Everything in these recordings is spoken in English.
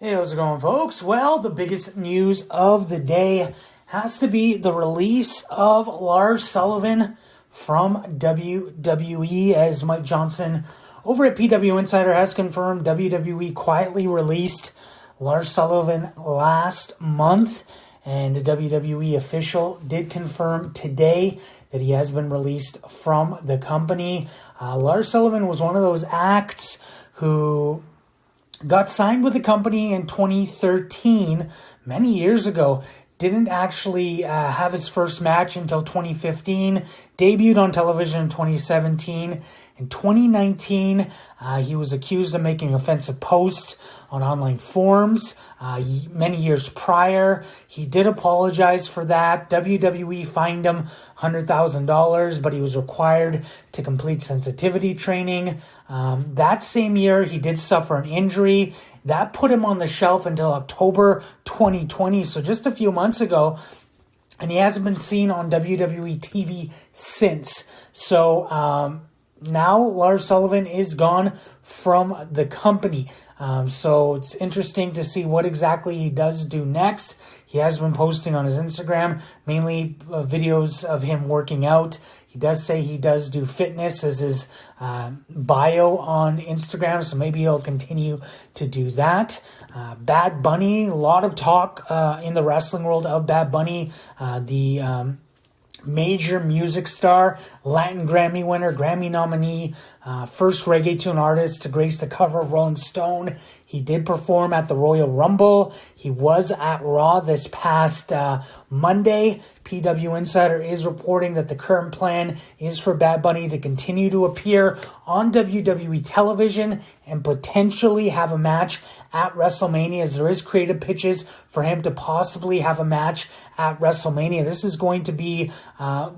Hey, how's it going, folks? Well, the biggest news of the day has to be the release of Lars Sullivan from WWE, as Mike Johnson over at PW Insider has confirmed. WWE quietly released Lars Sullivan last month, and the WWE official did confirm today that he has been released from the company. Lars Sullivan was one of those acts who got signed with the company in 2013, many years ago. Didn't actually have his first match until 2015. Debuted on television in 2017. In 2019, he was accused of making offensive posts on online forums. Many years prior, he did apologize for that. WWE fined him $100,000, but he was required to complete sensitivity training. That same year, he did suffer an injury. That put him on the shelf until October 2020, so just a few months ago, and he hasn't been seen on WWE TV since. So now Lars Sullivan is gone from the company. So it's interesting to see what exactly he does do next. He has been posting on his Instagram, mainly videos of him working out. He does say he does do fitness as his bio on Instagram, so maybe he'll continue to do that. Bad Bunny, a lot of talk in the wrestling world of Bad Bunny, the major music star, Latin Grammy winner, Grammy nominee, first reggaeton artist to grace the cover of Rolling Stone. He did perform at the Royal Rumble. He was at Raw this past Monday. PW Insider is reporting that the current plan is for Bad Bunny to continue to appear on WWE television and potentially have a match at WrestleMania, as there is creative pitches for him to possibly have a match at WrestleMania. This is going to be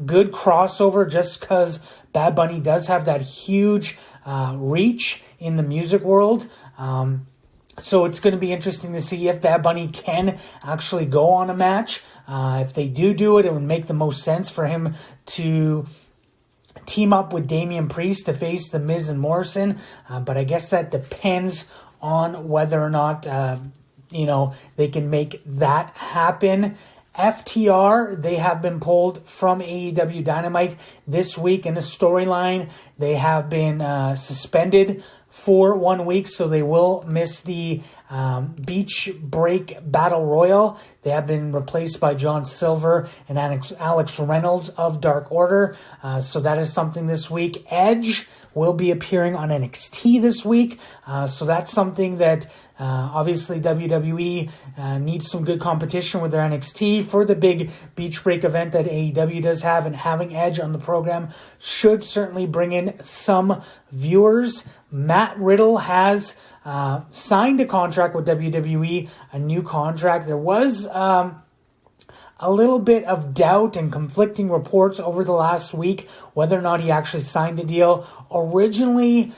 good crossover just because Bad Bunny does have that huge reach in the music world. So it's going to be interesting to see if Bad Bunny can actually go on a match. If they do it, it would make the most sense for him to team up with Damian Priest to face The Miz and Morrison. But I guess that depends on whether or not, they can make that happen. FTR, they have been pulled from AEW Dynamite this week in a storyline. They have been suspended for 1 week, so they will miss the Beach Break Battle Royal. They have been replaced by John Silver and Alex Reynolds of Dark Order. So that is something this week. Edge will be appearing on NXT this week. So that's something that obviously WWE needs some good competition with their NXT for the big Beach Break event that AEW does have, and having Edge on the program should certainly bring in some viewers. Matt Riddle has signed a contract with WWE, a new contract. There was a little bit of doubt and conflicting reports over the last week whether or not he actually signed a deal. Originally,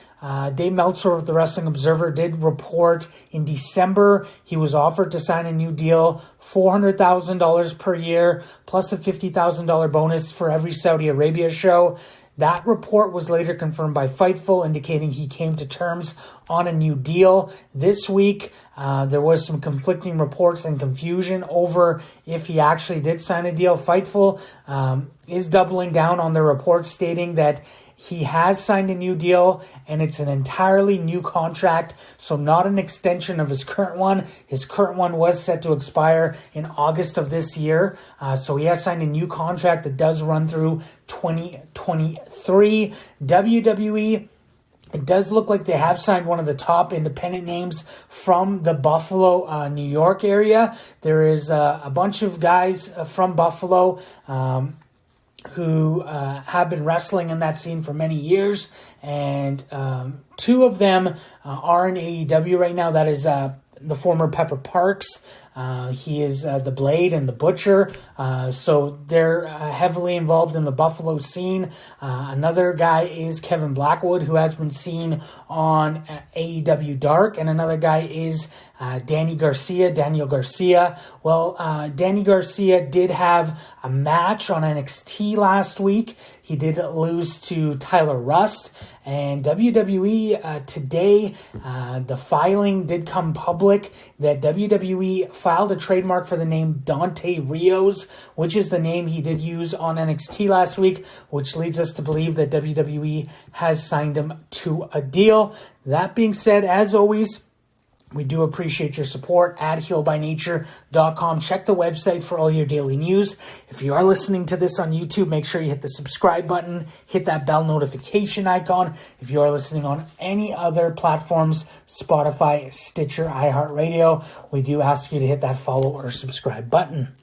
Dave Meltzer of the Wrestling Observer did report in December he was offered to sign a new deal, $400,000 per year, plus a $50,000 bonus for every Saudi Arabia show. That report was later confirmed by Fightful, indicating he came to terms on a new deal. This week, there was some conflicting reports and confusion over if he actually did sign a deal. Fightful is doubling down on their reports, stating that he has signed a new deal, and it's an entirely new contract, so not an extension of his current one. His current one was set to expire in August of this year, so he has signed a new contract that does run through 2023. WWE, it does look like they have signed one of the top independent names from the Buffalo, New York area. There is a bunch of guys from Buffalo who have been wrestling in that scene for many years, and two of them are in AEW right now. That is the former Pepper Parks, He is the Blade and the Butcher. So they're heavily involved in the Buffalo scene. Another guy is Kevin Blackwood, who has been seen on AEW Dark. And another guy is Daniel Garcia. Well, Danny Garcia did have a match on NXT last week. He did lose to Tyler Rust. And WWE today, the filing did come public that WWE filed a trademark for the name Dante Rios, which is the name he did use on NXT last week, which leads us to believe that WWE has signed him to a deal. That being said, as always, we do appreciate your support at healbynature.com. Check the website for all your daily news. If you are listening to this on YouTube, make sure you hit the subscribe button, hit that bell notification icon. If you are listening on any other platforms, Spotify, Stitcher, iHeartRadio, we do ask you to hit that follow or subscribe button.